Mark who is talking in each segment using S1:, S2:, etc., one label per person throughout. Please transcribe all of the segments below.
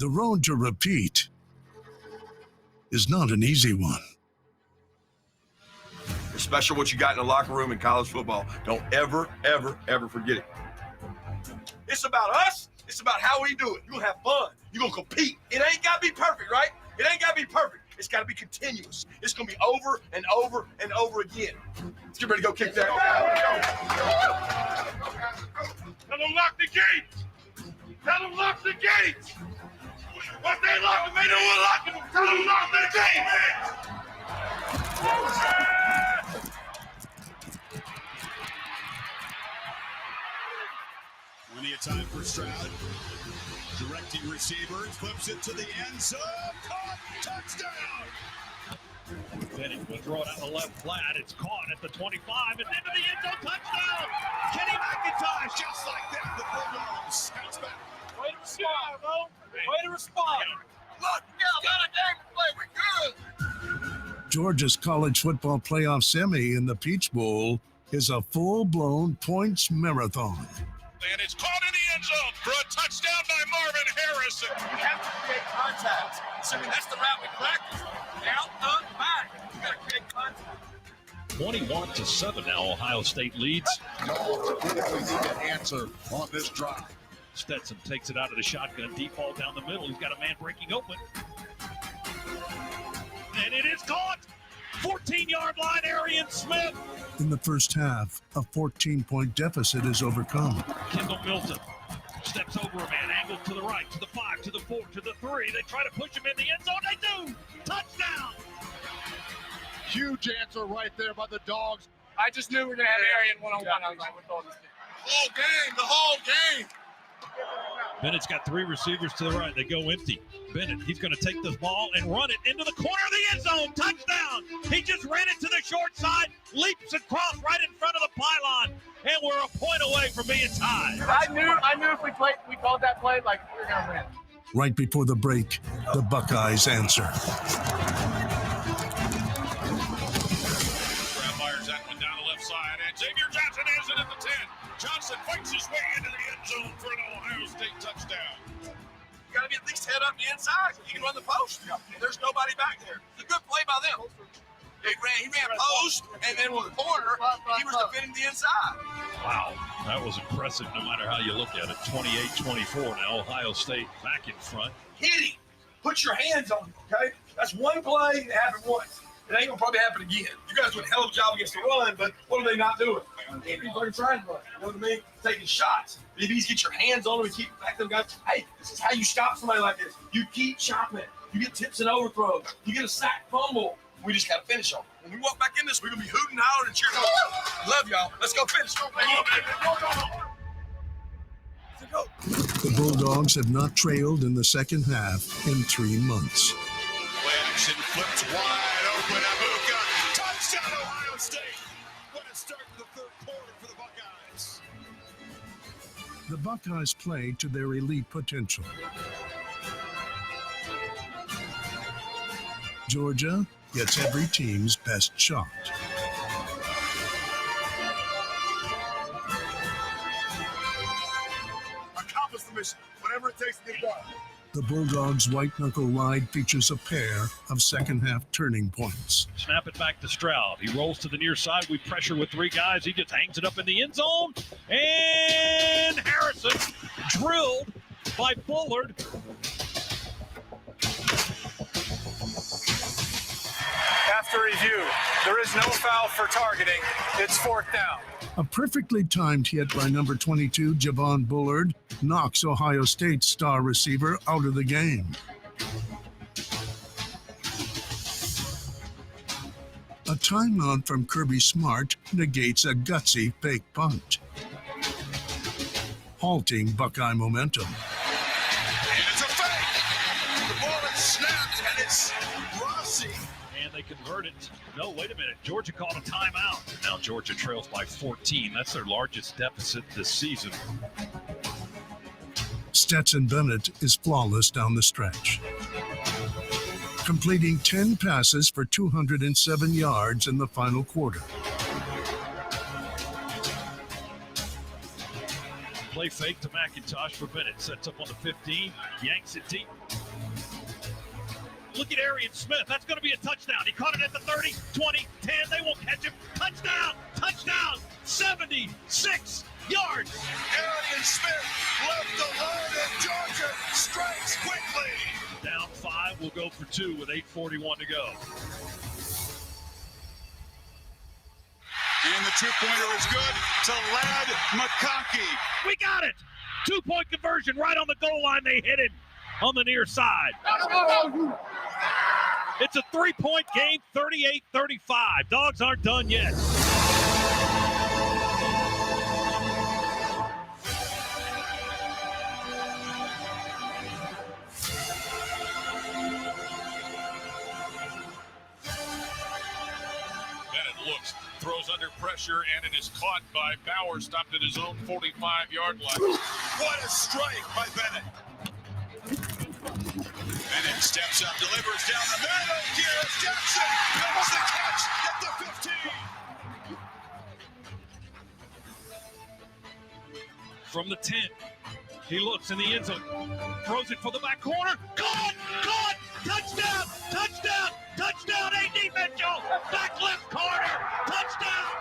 S1: The road to repeat is not an easy one.
S2: It's special what you got in the locker room in college football. Don't ever, ever, ever forget it. It's about us. It's about how we do it. You're going to have fun. You're going to compete. It ain't got to be perfect, right? It ain't got to be perfect. It's got to be continuous. It's going to be over and over and over again. Let's get ready to go kick that.
S3: Tell them lock the gates. Tell them lock the gates. What they lock them, they don't want to lock them. Tell them lock the gates.
S4: Plenty of time for Stroud. Directing receivers, flips it to the end zone. Caught, touchdown.
S5: Bennett will throw it out the left flat. It's caught at the 25. It's into the end zone. Touchdown. Kenny McIntosh.
S4: Just like that, the Bulldogs bounce back.
S5: Way to respond, bro. Way to respond.
S3: Look, got a game to play. We're good.
S1: Georgia's college football playoff semi in the Peach Bowl is a full-blown points marathon.
S3: And it's caught in the end zone for a touchdown by Marvin Harrison.
S2: We have to create contact. So that's the route we practice. Out, up, back. We got to create contact.
S5: 21-7 now Ohio State leads.
S4: Critically need an answer on this drive.
S5: Stetson takes it out of the shotgun. Deep ball down the middle. He's got a man breaking open. And it is caught. 14-yard line, Arian Smith.
S1: In the first half, a 14-point deficit is overcome.
S5: Kendall Milton steps over a man, angled to the right, to the 5, to the 4, to the 3. They try to push him in the end zone. They do. Touchdown.
S4: Huge answer right there by the Dogs.
S6: I just knew we were going to have Arian one-on-one. I was like, what's all this thing?
S3: The whole game.
S5: Bennett's got 3 receivers to the right. They go empty. Bennett, he's going to take this ball and run it into the corner of the end zone. Touchdown. He just ran it to the short side, leaps across right in front of the pylon, and we're a point away from being tied.
S6: I knew if we called that play, like, we were going to win.
S1: Right before the break, the Buckeyes answer.
S3: Grab fires that one down the left side, and Xavier Johnson has it at the 10. Johnson fights his way into the end zone for an Ohio State touchdown.
S2: You got to be at least head up the inside. You can run the post. There's nobody back there. It's a good play by them. He ran post, and then with the corner, he was defending the inside.
S5: Wow, that was impressive no matter how you look at it. 28-24 now, Ohio State back in front.
S2: Hit him. Put your hands on him, okay? That's one play that happened once. It ain't going to probably happen again. You guys do a hell of a job against the run, but what are they not doing? They're trying to run. You know what I mean? Taking shots. If you get your hands on them and keep back them guys, hey, this is how you stop somebody like this. You keep chopping. You get tips and overthrows. You get a sack fumble. We just got to finish them. When we walk back in this, we're going to be hooting, hollering, and cheering. Love y'all. Let's go finish. Go.
S1: The Bulldogs have not trailed in the second half in 3 months.
S4: Play action flipped wide open. Abuka. Touchdown, Ohio State. What a start to the third quarter for the Buckeyes.
S1: The Buckeyes play to their elite potential. Georgia gets every team's best shot.
S3: Accomplish the mission, whatever it takes to get it done.
S1: The Bulldogs' white-knuckle ride features a pair of second-half turning points.
S5: Snap it back to Stroud. He rolls to the near side. We pressure with 3 guys. He just hangs it up in the end zone. And Harrison drilled by Bullard.
S6: After review, there is no foul for targeting. It's 4th down.
S1: A perfectly timed hit by number 22, Javon Bullard, knocks Ohio State's star receiver out of the game. A timeout from Kirby Smart negates a gutsy fake punt, halting Buckeye momentum.
S4: And it's a fake. The ball is snapped, and it's Rossi.
S5: And they convert it. No, wait a minute. Georgia called a timeout. Now Georgia trails by 14. That's their largest deficit this season.
S1: Stetson Bennett is flawless down the stretch, completing 10 passes for 207 yards in the final quarter.
S5: Play fake to McIntosh for Bennett. Sets up on the 15, yanks it deep. Look at Arian Smith. That's going to be a touchdown. He caught it at the 30, 20, 10. They won't catch him. Touchdown! Touchdown! 76 yards.
S4: Arian Smith left alone, and Georgia strikes quickly.
S5: Down 5. We'll go for 2 with 8:41 to go.
S4: And the two-pointer is good to Ladd McConkey.
S5: We got it! 2-point conversion right on the goal line. They hit it on the near side. It's a 3-point game, 38-35. Dogs aren't done yet.
S3: Bennett looks, throws under pressure, and it is caught by Bauer, stopped at his own 45-yard line.
S4: What a strike by Bennett. Bennett steps up, delivers down the middle. Here's Jackson. Makes the catch at the 15.
S5: From the 10, he looks in the end zone, throws it for the back corner. Caught! Caught! Touchdown! Touchdown! Touchdown! A.D. Mitchell! Back left corner! Touchdown!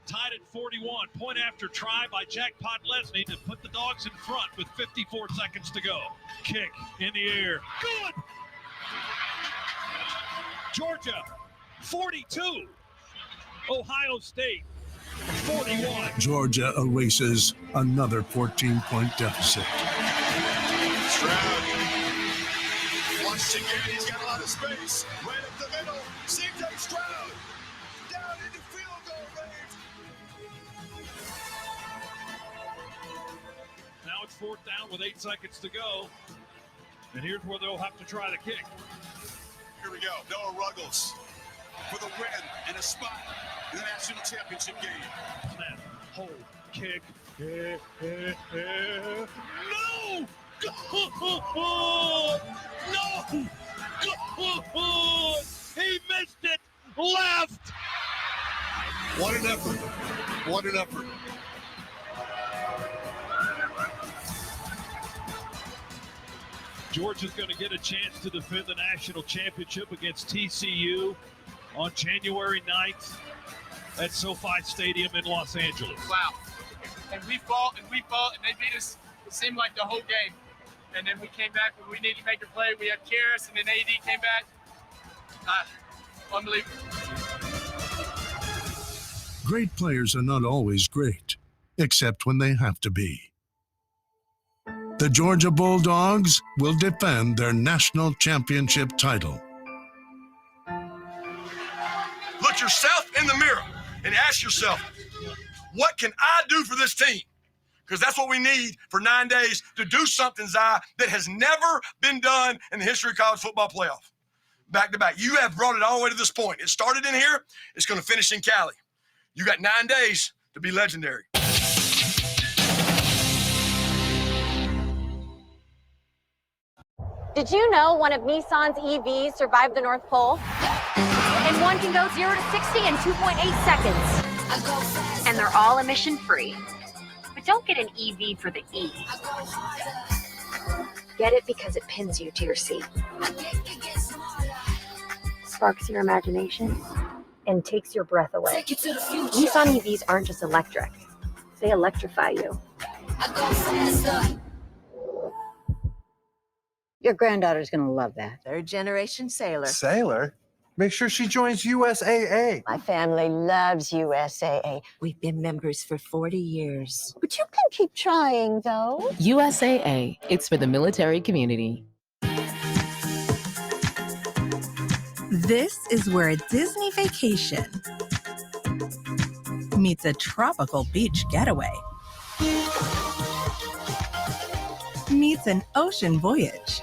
S5: Tied at 41. Point after try by Jackpot Lesney to put the Dogs in front with 54 seconds to go. Kick in the air. Good! Georgia, 42. Ohio State, 41.
S1: Georgia erases another 14-point deficit.
S4: Stroud. Once again, he's got a lot of space. Right up the middle. C.J. Stroud. Down into field goal range.
S5: Now it's 4th down with 8 seconds to go. And here's where they'll have to try the kick.
S4: Here we go. Noah Ruggles for the win and a spot in the national championship game.
S5: Snap, hold, kick. No! No! He missed it. Left.
S4: What an effort. What an effort.
S5: Georgia's going to get a chance to defend the national championship against TCU on January 9th at SoFi Stadium in Los Angeles.
S7: Wow. And we fought, and they beat us, it seemed like the whole game. And then we came back when we needed to make a play. We had Karras, and then AD came back. Unbelievable.
S1: Great players are not always great, except when they have to be. The Georgia Bulldogs will defend their national championship title.
S2: Look yourself in the mirror and ask yourself, what can I do for this team? Because that's what we need for 9 days to do something, Zai, that has never been done in the history of college football playoff. Back to back. You have brought it all the way to this point. It started in here. It's going to finish in Cali. You got 9 days to be legendary.
S8: Did you know one of Nissan's EVs survived the North Pole? And one can go 0 to 60 in 2.8 seconds. And they're all emission-free. But don't get an EV for the E. Get it because it pins you to your seat. Sparks your imagination and takes your breath away. Nissan EVs aren't just electric. They electrify you.
S9: Your granddaughter's going to love that.
S10: Third-generation sailor.
S11: Sailor? Make sure she joins USAA.
S10: My family loves USAA. We've been members for 40 years.
S9: But you can keep trying, though.
S12: USAA. It's for the military community.
S13: This is where a Disney vacation meets a tropical beach getaway. Meets an ocean voyage.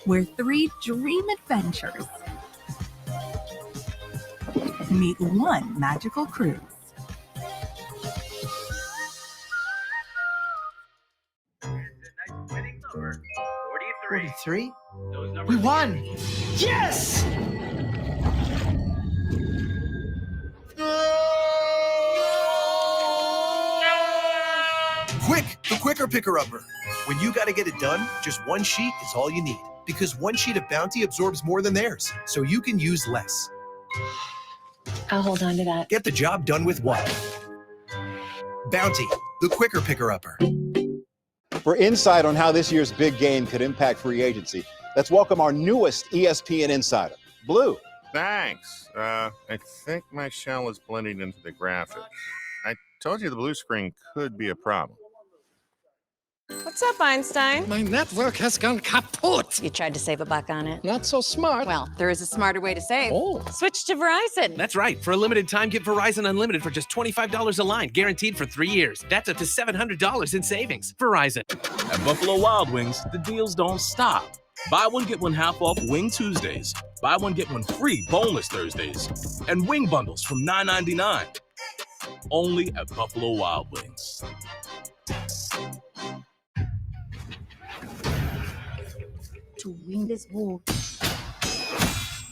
S13: Where 3 dream adventures meet one magical cruise.
S11: 43? We won! Yes!
S14: Quick, the quicker picker-upper. When you gotta get it done, just one sheet is all you need. Because one sheet of Bounty absorbs more than theirs, so you can use less.
S15: I'll hold on to that.
S14: Get the job done with one. Bounty, the quicker picker-upper.
S16: For insight on how this year's big game could impact free agency, let's welcome our newest ESPN insider, Blue.
S17: Thanks. I think my shell is blending into the graphics. I told you the blue screen could be a problem.
S18: What's up, Einstein?
S19: My network has gone kaput.
S18: You tried to save a buck on it.
S19: Not so smart.
S18: Well, there is a smarter way to save.
S19: Oh.
S18: Switch to Verizon.
S20: That's right. For a limited time, get Verizon Unlimited for just $25 a line, guaranteed for 3 years. That's up to $700 in savings. Verizon.
S21: At Buffalo Wild Wings, the deals don't stop. Buy one, get one half off Wing Tuesdays. Buy one, get one free Boneless Thursdays. And wing bundles from $9.99. Only at Buffalo Wild Wings.
S15: To win this war,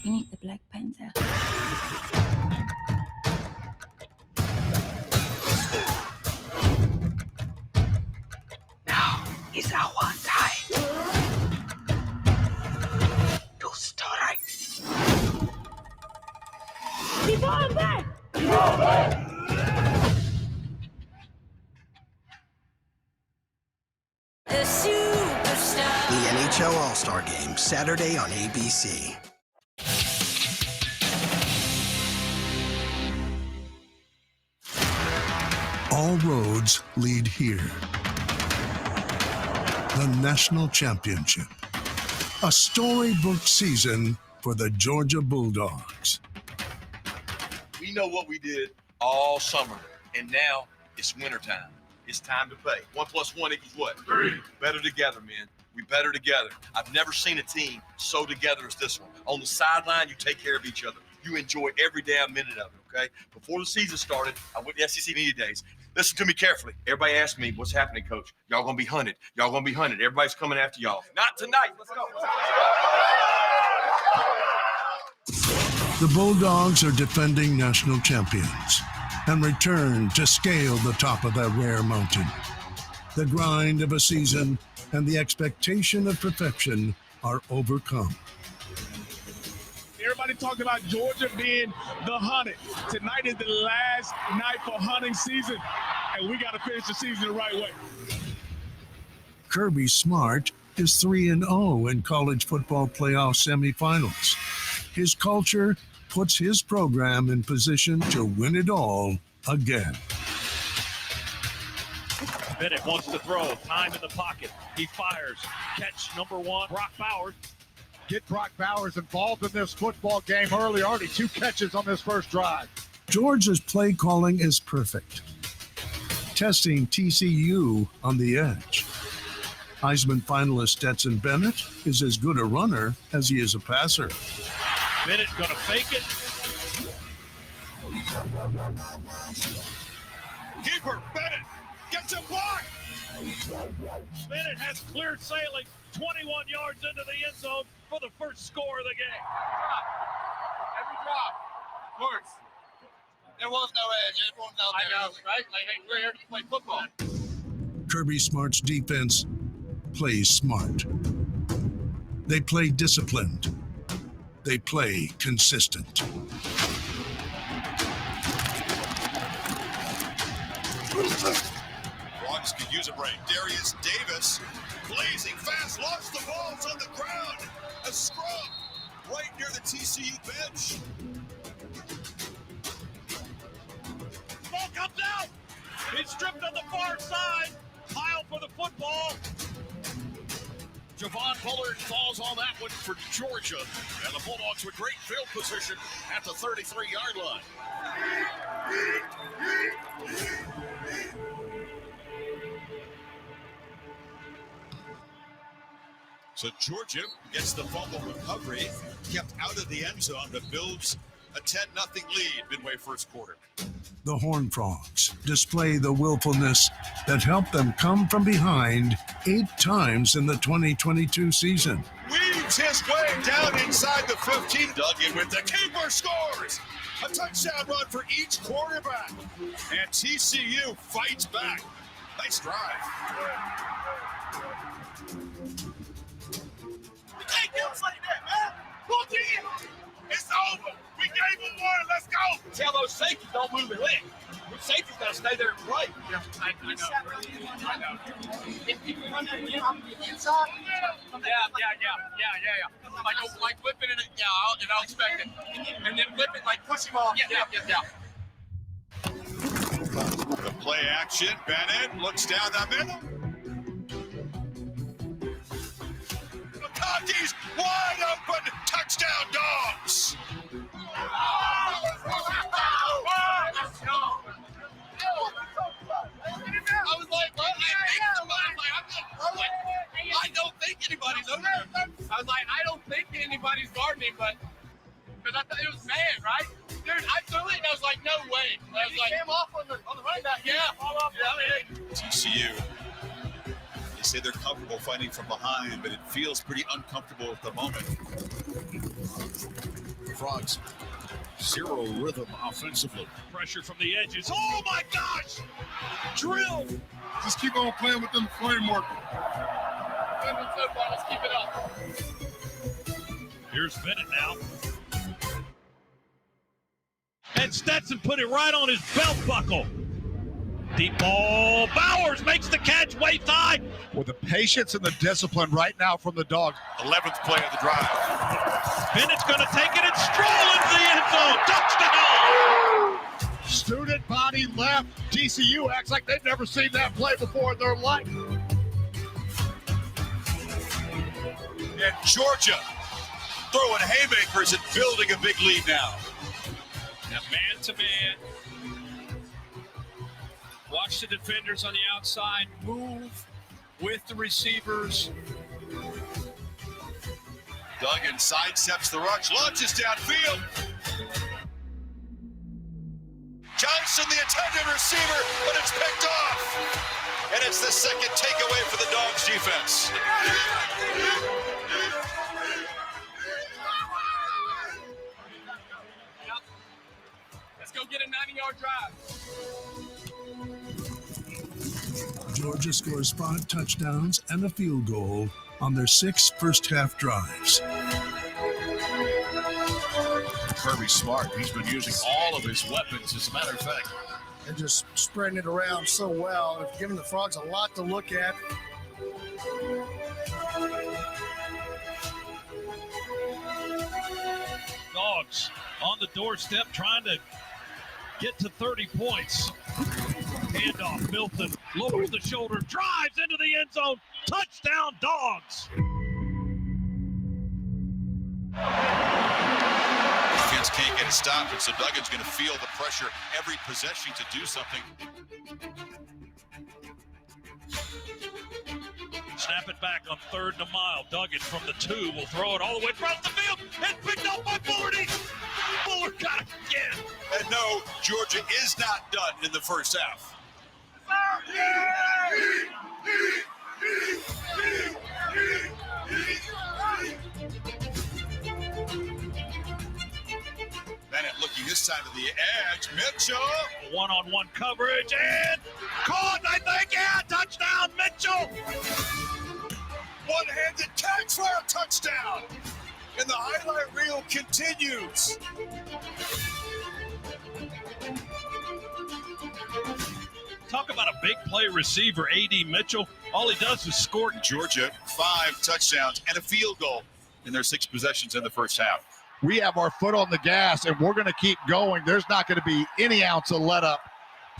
S15: we need the Black Panther.
S22: Now is our time to strike.
S23: The NHL All-Star Game, Saturday on ABC.
S1: All roads lead here. The National Championship. A storybook season for the Georgia Bulldogs.
S2: We know what we did all summer, and now it's wintertime. It's time to play. 1 + 1 = what? 3. Better together, man. We better together. I've never seen a team so together as this one. On the sideline, you take care of each other. You enjoy every damn minute of it, okay? Before the season started, I went to SEC Media Days. Listen to me carefully. Everybody asked me, what's happening, Coach? Y'all gonna be hunted. Y'all gonna be hunted. Everybody's coming after y'all. Not tonight. Let's go.
S1: The Bulldogs are defending national champions and return to scale the top of that rare mountain. The grind of a season and the expectation of perfection are overcome.
S3: Everybody talked about Georgia being the hunted. Tonight is the last night for hunting season, and we got to finish the season the right way.
S1: Kirby Smart is 3-0 in college football playoff semifinals. His culture puts his program in position to win it all again.
S5: Bennett wants to throw. Time in the pocket. He fires. Catch number 1, Brock Bowers.
S24: Get Brock Bowers involved in this football game early. Already 2 catches on this first drive.
S1: Georgia's play calling is perfect, testing TCU on the edge. Heisman finalist Stetson Bennett is as good a runner as he is a passer.
S5: Bennett gonna fake it.
S3: Keeper, Bennett, gets a block.
S5: Bennett has clear sailing 21 yards into the end zone for the first score of the game.
S7: Every drop works. There was no edge. Everyone's out there. I know, right? Like, hey, we're here to play football.
S1: Kirby Smart's defense plays smart. They play disciplined. They play consistent.
S4: Frogs could use a break. Darius Davis, blazing fast, lost the ball. It's on the ground. A scrum right near the TCU bench.
S5: Ball comes out. He's stripped on the far side. Pile for the football.
S4: Javon Bullard falls on that one for Georgia. And the Bulldogs with great field position at the 33-yard line. So Georgia gets the fumble recovery, kept out of the end zone, but builds a 10-0 lead midway first quarter.
S1: The Horned Frogs display the willfulness that helped them come from behind 8 times in the 2022 season.
S4: Weaves his way down inside the 15. Duggan with the keeper scores. A touchdown run for each quarterback. And TCU fights back. Nice drive.
S3: You can't get us like that, man. Look in. It's over. We gave them one. Let's go.
S2: Tell those safeties don't move and lick. The safeties got to stay there and play.
S7: Yeah, I know.
S11: If people run that again, I'm going to get inside.
S7: Yeah. Like whipping it, and I'll expect it. And then whip it, like push him off. Yeah.
S4: The play action. Bennett looks down the middle. McConkey's wide open. Touchdown, Dogs.
S7: I was like, what? I don't think anybody's over there. I was like, I don't think anybody's guarding him, but because I thought it was man, right? Dude, I threw it and I was like, no way. I was like, came off on the running back. Yeah.
S4: TCU. They say they're comfortable fighting from behind, but it feels pretty uncomfortable at the moment. Frogs, zero rhythm offensively.
S5: Pressure from the edges. Oh my gosh! Drill!
S3: Just keep on playing within the framework.
S7: Let's keep it up.
S5: Here's Bennett now. And Stetson put it right on his belt buckle. Deep ball. Bowers makes the catch way high.
S24: With the patience and the discipline right now from the Dogs.
S4: 11th play of the drive.
S5: Bennett's going to take it and stroll into the end zone. Touchdown!
S24: Student body left. TCU acts like they've never seen that play before in their life.
S4: And Georgia throwing haymakers and building a big lead now.
S5: Now man-to-man. Watch the defenders on the outside move with the receivers.
S4: Duggan sidesteps the rush, launches downfield. Johnson, the intended receiver, but it's picked off. And it's the second takeaway for the Dogs defense.
S7: Let's go get a 90-yard drive.
S1: Georgia scores 5 touchdowns and a field goal on their 6 first-half drives.
S4: Kirby Smart, he's been using all of his weapons, as a matter of fact.
S6: And just spreading it around so well, and giving the Frogs a lot to look at.
S5: Dogs on the doorstep trying to get to 30 points. Handoff, Milton lowers the shoulder, drives into the end zone. Touchdown, Dogs.
S4: Defense can't get it stopped, and so Duggan's going to feel the pressure every possession to do something.
S5: Snap it back on 3rd and a mile. Duggan from the 2 will throw it all the way across the field and picked up by 40. Fuller got it again.
S4: And no, Georgia is not done in the first half. Bennett looking this side of the edge. Mitchell.
S5: One-on-one coverage and caught, I think. Yeah, touchdown, Mitchell.
S4: One-handed catch for a touchdown. And the highlight reel continues.
S5: Talk about a big play receiver, A.D. Mitchell. All he does is score.
S4: Georgia, 5 touchdowns and a field goal in their 6 possessions in the first half.
S24: We have our foot on the gas, and we're going to keep going. There's not going to be any ounce of let up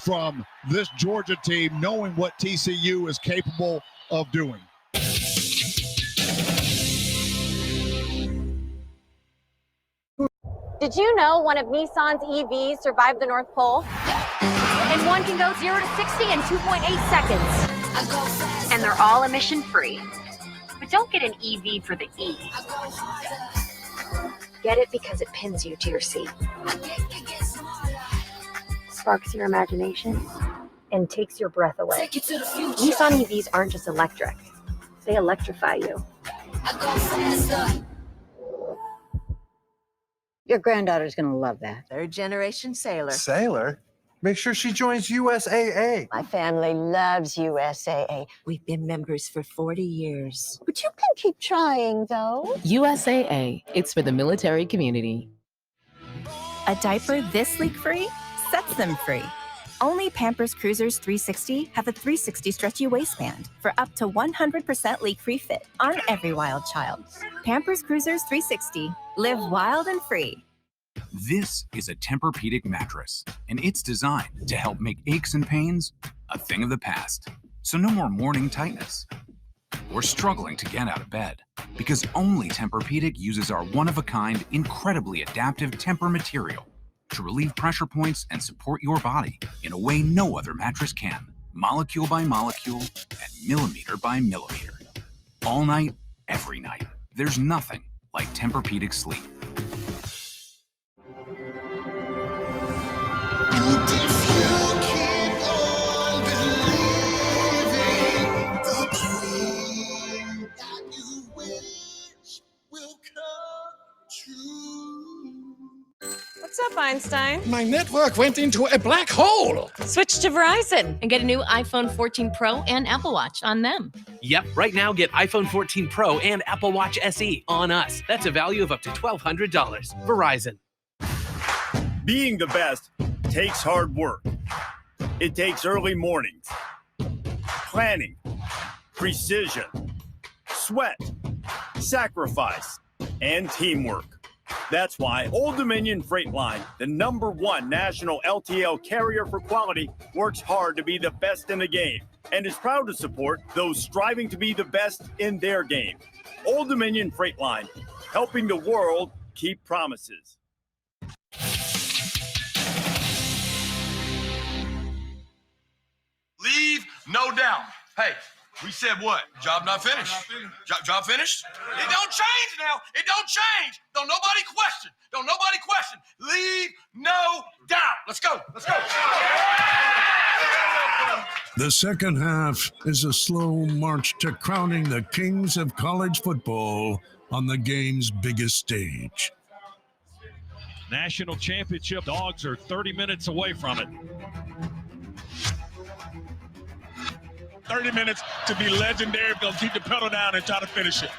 S24: from this Georgia team, knowing what TCU is capable of doing.
S8: Did you know one of Nissan's EVs survived the North Pole? And one can go 0 to 60 in 2.8 seconds. And they're all emission free. But don't get an EV for the E. Get it because it pins you to your seat. sparks your imagination and takes your breath away. Nissan EVs aren't just electric. They electrify you.
S9: Your granddaughter's gonna love that.
S10: Third generation sailor.
S12: Sailor? Make sure she joins USAA.
S10: My family loves USAA. We've been members for 40 years.
S9: But you can keep trying, though.
S13: USAA. It's for the military community.
S25: A diaper this leak-free sets them free. Only Pampers Cruisers 360 have a 360 stretchy waistband for up to 100% leak-free fit on every wild child. Pampers Cruisers 360. Live wild and free.
S26: This is a Tempur-Pedic mattress, and it's designed to help make aches and pains a thing of the past. So no more morning tightness or struggling to get out of bed, because only Tempur-Pedic uses our one-of-a-kind, incredibly adaptive Tempur material to relieve pressure points and support your body in a way no other mattress can, molecule by molecule and millimeter by millimeter. All night, every night. There's nothing like Tempur-Pedic sleep.
S18: What's up, Einstein?
S19: My network went into a black hole.
S18: Switch to Verizon and get a new iPhone 14 Pro and Apple Watch on them.
S20: Yep, right now get iPhone 14 Pro and Apple Watch SE on us. That's a value of up to $1,200. Verizon.
S27: Being the best takes hard work. It takes early mornings, planning, precision, sweat, sacrifice, and teamwork. That's why Old Dominion Freight Line, the #1 national LTL carrier for quality, works hard to be the best in the game and is proud to support those striving to be the best in their game. Old Dominion Freight Line, helping the world keep promises.
S2: Leave no doubt. Hey, we said what? Job not finished. Job finished? It don't change now. It don't change. Don't nobody question. Don't nobody question. Leave no doubt. Let's go. Let's go.
S1: The second half is a slow march to crowning the kings of college football on the game's biggest stage.
S5: National championship dogs are 30 minutes away from it.
S3: 30 minutes to be legendary. We're going to keep the pedal down and try to finish it.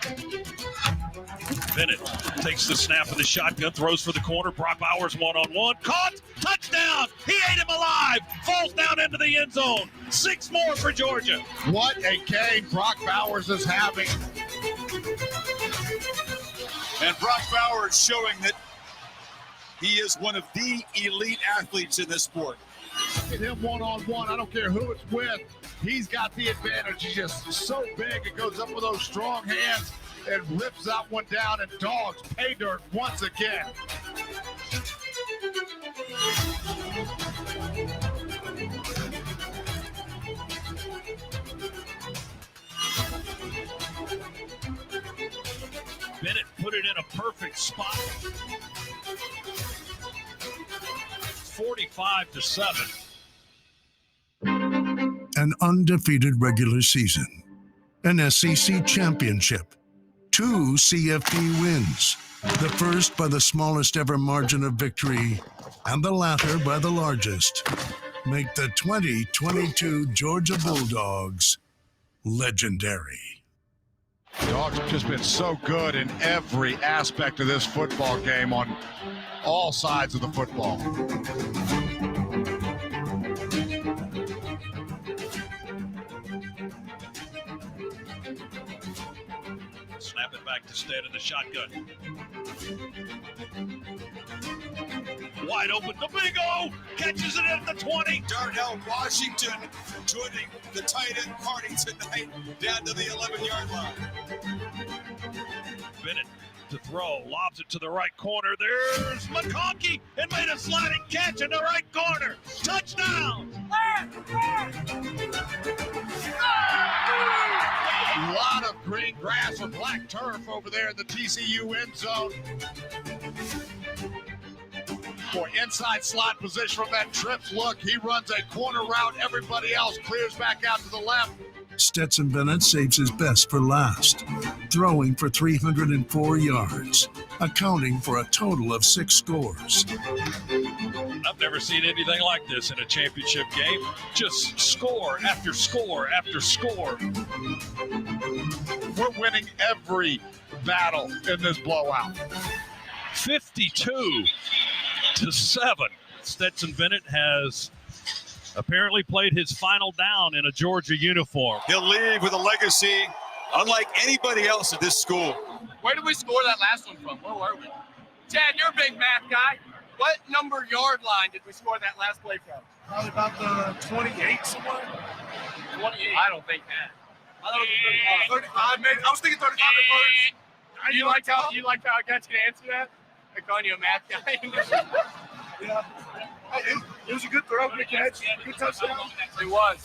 S5: Bennett takes the snap of the shotgun, throws for the corner. Brock Bowers one-on-one. Caught! Touchdown! He ate him alive! Falls down into the end zone. 6 more for Georgia.
S24: What a game Brock Bowers is having.
S4: And Brock Bowers showing that he is one of the elite athletes in this sport.
S24: Look at him one-on-one. I don't care who it's with. He's got the advantage. He's just so big. It goes up with those strong hands and rips that one down, and dogs pay dirt once again.
S5: Bennett put it in a perfect spot. 45-7.
S1: An undefeated regular season, an SEC championship, 2 CFP wins, the first by the smallest ever margin of victory, and the latter by the largest, make the 2022 Georgia Bulldogs legendary.
S24: The Dogs have just been so good in every aspect of this football game on all sides of the football.
S5: Snap it back to Stead in the shotgun. Wide open. Domingo catches it at the 20.
S4: Darnell Washington joining the tight end party tonight down to the 11-yard line.
S5: Bennett to throw, lobs it to the right corner. There's McConkey and made a sliding catch in the right corner. Touchdown!
S24: A lot of green grass or black turf over there in the TCU end zone. Boy, inside slot position from that trips look. He runs a corner route. Everybody else clears back out to the left.
S1: Stetson Bennett saves his best for last, throwing for 304 yards, accounting for a total of 6 scores.
S5: I've never seen anything like this in a championship game. Just score after score after score.
S24: We're winning every battle in this blowout.
S5: 52-7. Stetson Bennett has apparently played his final down in a Georgia uniform.
S4: He'll leave with a legacy unlike anybody else at this school.
S7: Where did we score that last one from? Where were we? Chad, you're a big math guy. What number yard line did we score that last play from?
S24: Probably about the 28 somewhere.
S7: 28. I don't think that.
S24: I thought it was 35. Maybe. I was thinking 35 at first.
S7: You liked how I got you to answer that? They're calling you a math guy.
S24: Yeah. It was a good throw, good catch, good touchdown.
S7: It was.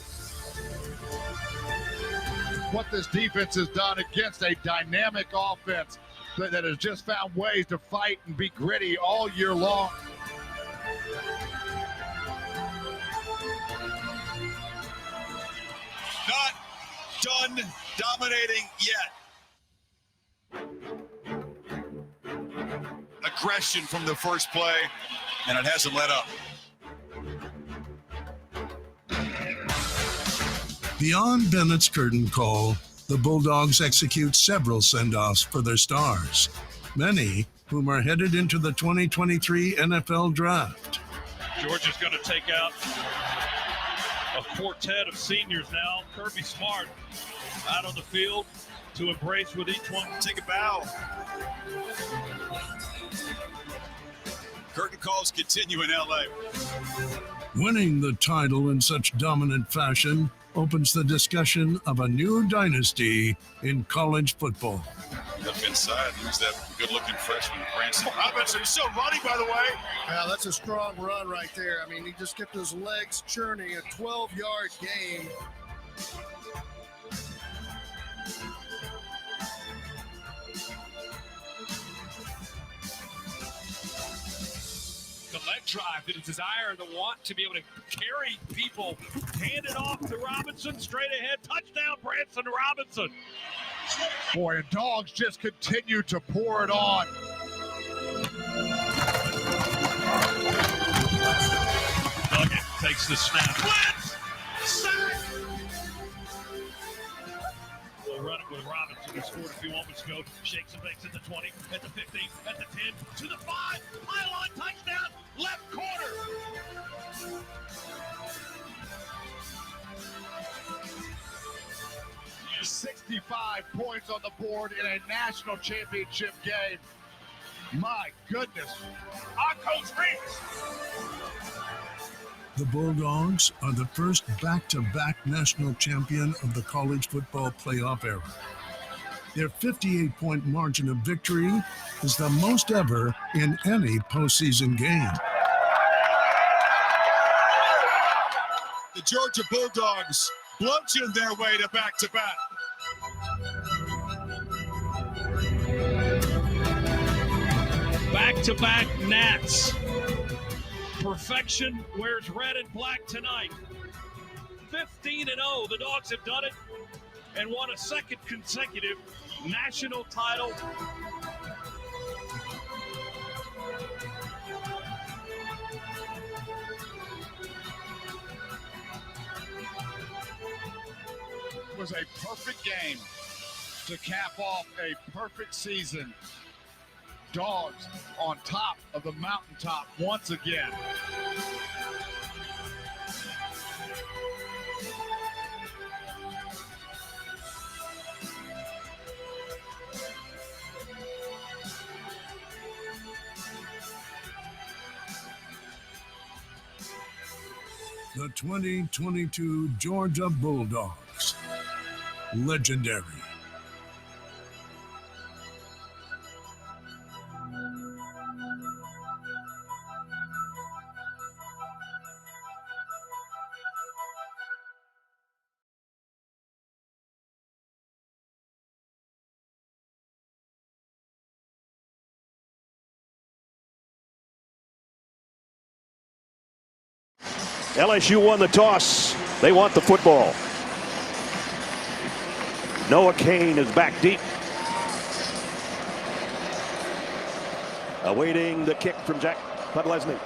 S24: What this defense has done against a dynamic offense that has just found ways to fight and be gritty all year long.
S4: Not done dominating yet. Aggression from the first play, and it hasn't let up.
S1: Beyond Bennett's curtain call, the Bulldogs execute several send-offs for their stars, many whom are headed into the 2023 NFL Draft.
S5: Georgia's going to take out a quartet of seniors now. Kirby Smart out on the field to embrace with each one.
S4: Take a bow. Curtain calls continue in LA.
S1: Winning the title in such dominant fashion opens the discussion of a new dynasty in college football.
S4: Up inside, who's that good-looking freshman, Branson Robinson? He's still running, by the way.
S6: Yeah, that's a strong run right there. I mean, he just kept his legs churning, a 12-yard gain.
S5: The leg drive, the desire, the want to be able to carry people, hand it off to Robinson, straight ahead, touchdown, Branson Robinson.
S24: Boy, and Dogs just continue to pour it on.
S5: Duggett takes the snap. Blitz! Sack! We'll run it with Robinson, who scored a few moments ago. Shakes and bakes at the 20, at the 15, at the 10, to the 5. Pylon touchdown, left corner.
S24: He 65 points on the board in a national championship game. My goodness.
S3: Our coach Reeves.
S1: The Bulldogs are the first back-to-back national champion of the college football playoff era. Their 58-point margin of victory is the most ever in any postseason game.
S4: The Georgia Bulldogs bludgeoned their way to back-to-back.
S5: Back-to-back Nats. Perfection wears red and black tonight. 15-0, the Dogs have done it and won a second consecutive national title.
S24: It was a perfect game to cap off a perfect season. Dogs on top of the mountaintop once again.
S1: The 2022 Georgia Bulldogs. Legendary.
S14: LSU won the toss. They want the football. Noah Cain is back deep. Awaiting the kick from Jack Podlesny.